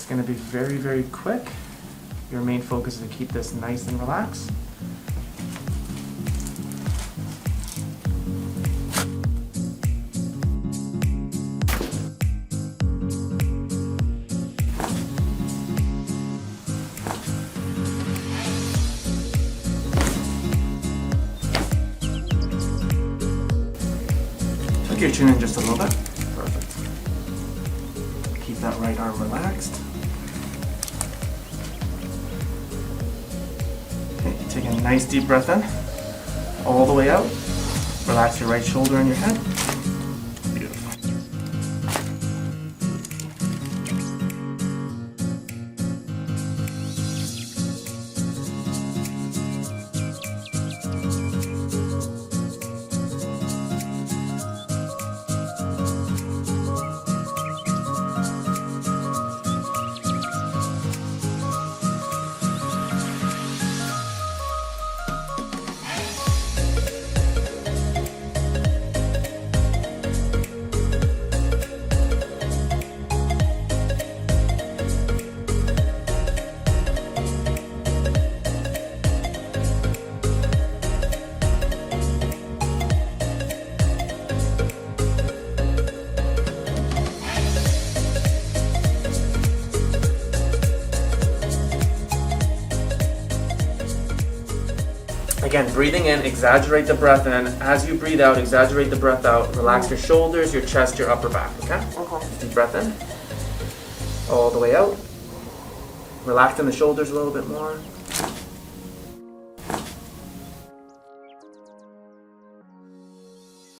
It's going to be very, very quick. Your main focus is to keep this nice and relaxed. Tuck your chin in just a little bit. Perfect. Keep that right arm relaxed. Okay, take a nice deep breath in, all the way out. Relax your right shoulder and your head. Beautiful. Again, breathing in, exaggerate the breath in. As you breathe out, exaggerate the breath out. Relax your shoulders, your chest, your upper back, okay? Okay. Deep breath in. All the way out. Relax in the shoulders a little bit more.